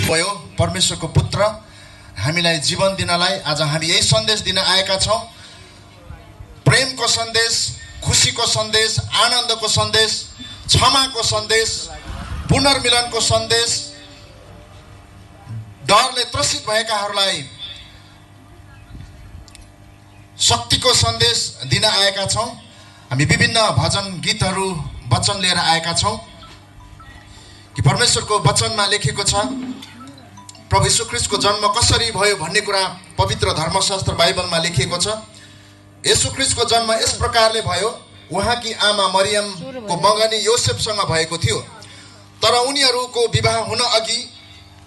भयो परमेश्वरको पुत्र हामीलाई जीवन दिनलाई आज हामी यही सन्देश दिन आएका छौं। प्रेमको सन्देश, खुशीको सन्देश, आनन्दको सन्देश, क्षमाको सन्देश, पुनर्मिलनको सन्देश, डरले त्रसित भएकाहरूलाई शक्तिको सन्देश दिन आएका छौं। हामी विभिन्न भजन गीतहरू वचन लिएर आएका छौं कि परमेश्वरको वचनमा लेखेको छ प्रभु यीशु ख्रीष्टको जन्म कसरी भयो भन्ने कुरा पवित्र धर्मशास्त्र बाइबलमा लेखिएको छ। यीशु ख्रीष्टको जन्म यस प्रकारले भयो। उहाँकी आमा मरियमको मगनी योसेफसँग भएको थियो, तर उनीहरूको विवाह हुन अघि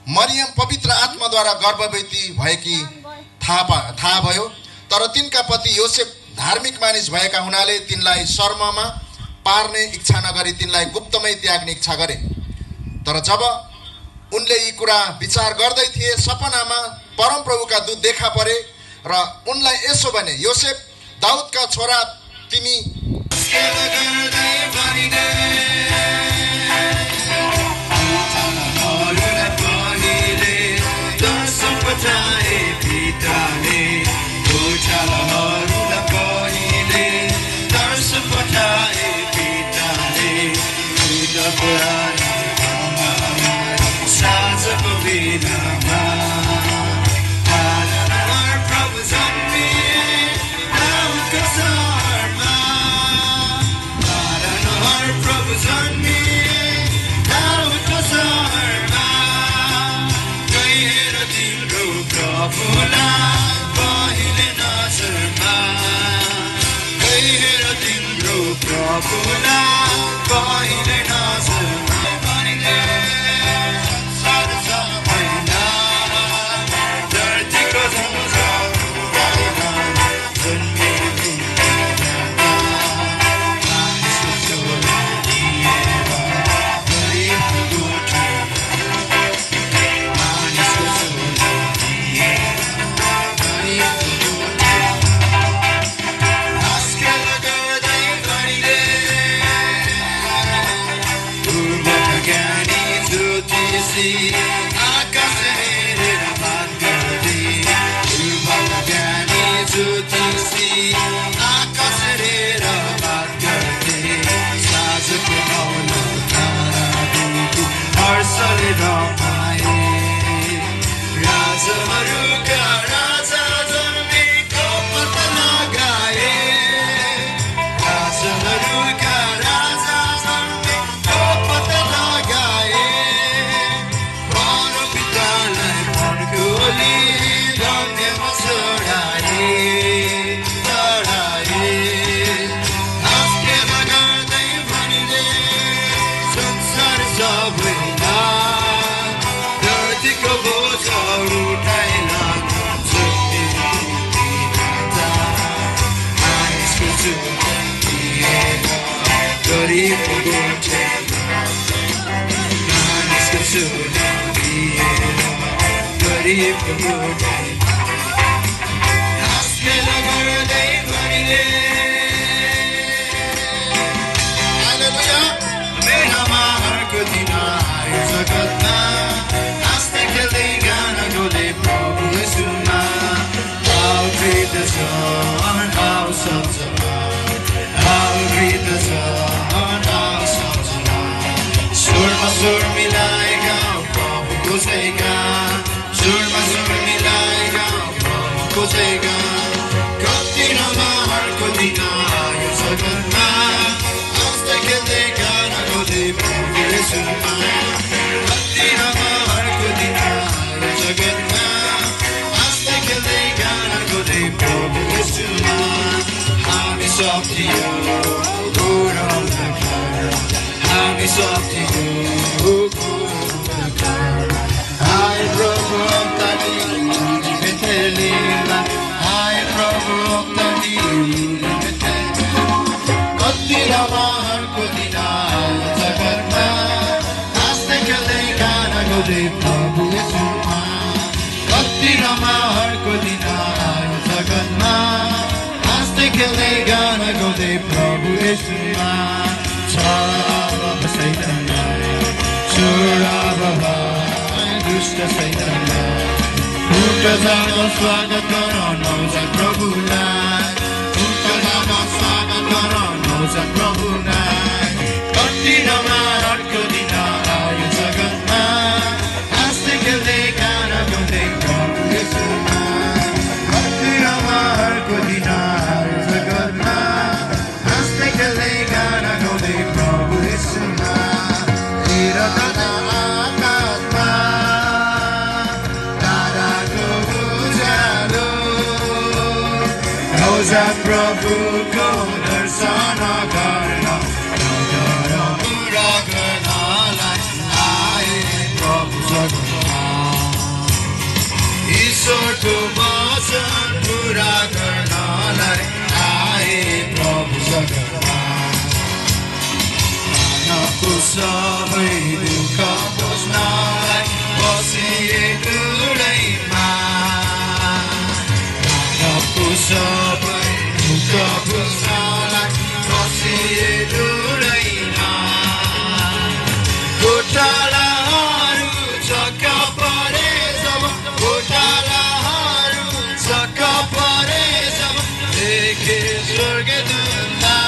मरियम पवित्र आत्माद्वारा गर्भवती भएकी थाहा भयो। तर तिनका पति योसेफ धार्मिक मानिस भएका हुनाले तिनलाई शर्ममा पार्ने इच्छा नगरी तिनलाई गुप्तमै त्याग्ने इच्छा गरे। तर जब उनले यी कुरा विचार गर्दै थिए, सपनामा परमप्रभुका दूत देखा परे र उनलाई यसो भने, योसेफ दाउदका छोरा तिमी Go take a सक्दियो हामी सक्दियो आए प्रभु तनी बेथेलीमा आए प्रभु तनी कति रमाहरूको दिन जगतमा हाँस्दै खेल्दै गाना गाउँदै प्रभु येशूमा कति रमाहरूको दिन जगतमा हाँस्दै खेल्दै गाना गाउँदै प्रभु येशूमा छ अब सैतानलाई छोड अब दुष्ट सैतानलाई उठ जान स्वागत गर नवजात प्रभुलाई उठ जान स्वागत गर नवजात प्रभुलाई कति रमाहरूको दिन आयो जगतमा हाँस्दै खेल्दै गाना गाउँदै प्रभु येशूमा कति रमाहरूको दिन आयो जगतमा हाँस्दै खेल्दै गाना गाउँदै प्रभु येशूमा हेर दादा आकाशमा नवजात प्रभुको दर्शन गर्न पुरा गर्नलाई आए प्रभु जगतमा ईश्वरको वचन पुरा गर्नलाई आए प्रभु जगतमा मानवको सबै दुःख बुझ्नलाई बसे दुलैमा सबै दुःख बुझ्नलाई बसिए दुलैमा घोटालाहरू चक्क परे जब घोटालाहरू चक्क परे जब देखे स्वर्गदूतलाई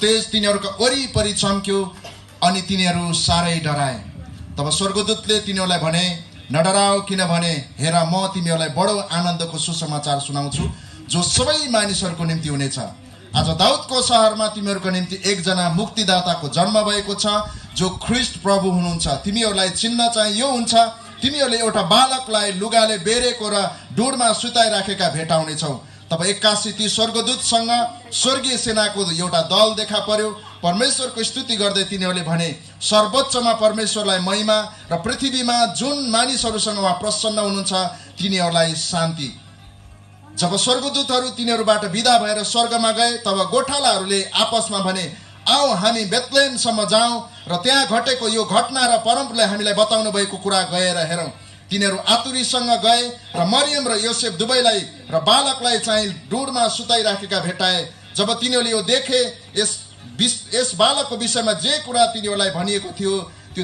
तेज तिनीहरूका वरिपरि चम्क्यो अनि तिनीहरू साह्रै डराए। तब स्वर्गदूतले तिनीहरूलाई भने, नडराओ, किनभने हेर म तिमीहरूलाई बडो आनन्दको सुसमाचार सुनाउँछु जो सबै मानिसहरूको निम्ति हुनेछ। आज दाउदको सहरमा तिमीहरूको निम्ति एकजना मुक्तिदाताको जन्म भएको छ जो ख्रीष्ट प्रभु हुनुहुन्छ। तिमीहरूलाई चिन्ह चाहिँ यो हुन्छ, तिमीहरूले एउटा बालकलाई लुगाले बेरेको र डुँडमा सुताइराखेका भेटाउनेछौ। तब एक्कासी ती स्वर्गदूतसँग स्वर्गीय सेनाको एउटा दल देखा पर्यो। परमेश्वरको स्तुति गर्दै तिनीहरूले भने, सर्वोच्चमा परमेश्वरलाई महिमा र पृथ्वीमा जुन मानिसहरूसँग उहाँ प्रसन्न हुनुहुन्छ तिनीहरूलाई शान्ति। जब स्वर्गदूतहरू तिनीहरूबाट विदा भएर स्वर्गमा गए तब गोठालाहरूले आपसमा भने, आओ हामी बेथलेहमसम्म जाउँ र त्यहाँ घटेको यो घटना र परमप्रभुले हामीलाई बताउनु भएको कुरा गएर हेरौँ। तिनीहरू आतुरीसँग गए र मरियम र योसेफ दुवैलाई र बालकलाई चाहिँ डुँडमा सुताइराखेका भेटाए। जब तिनीहरूले यो देखे, यस बालकको विषयमा जे कुरा तिनीहरूलाई भनिएको थियो त्यो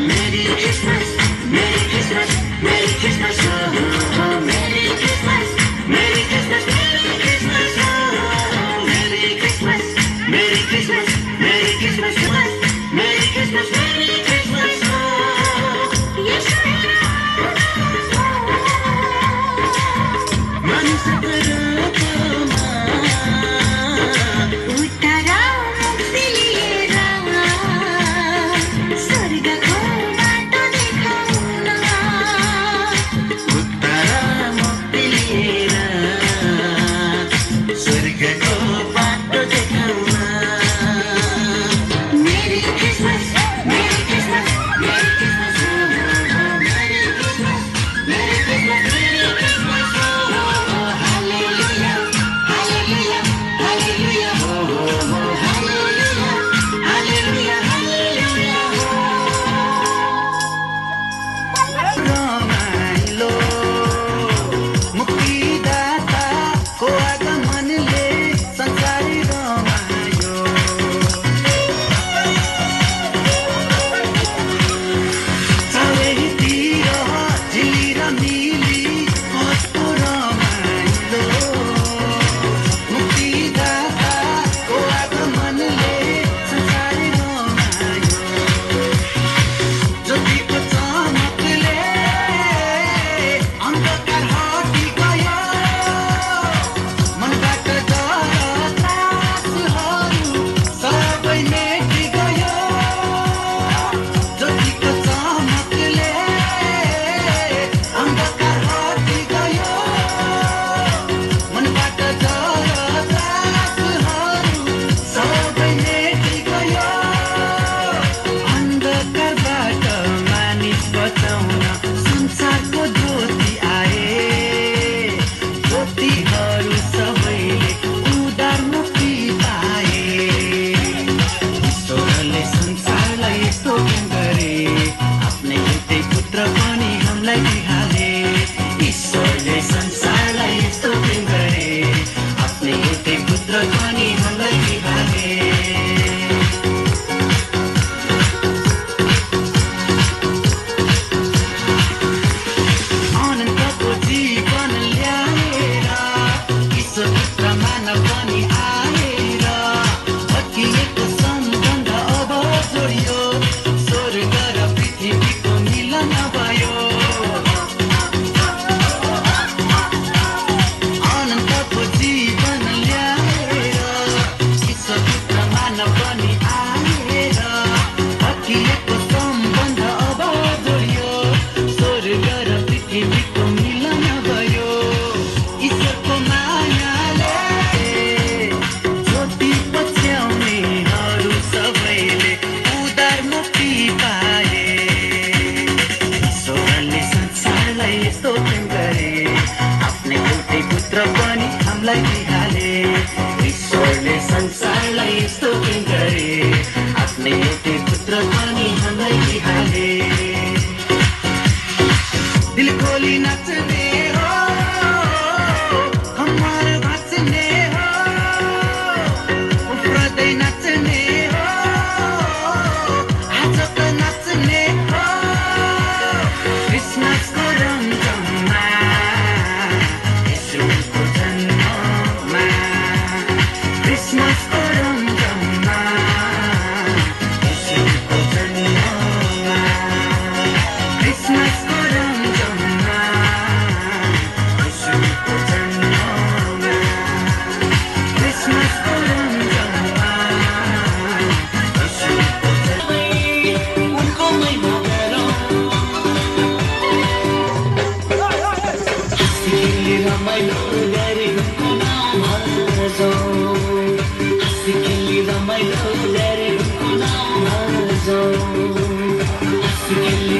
Merry Christmas, Merry Christmas, Merry Christmas, oh, oh, oh.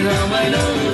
रमाइलो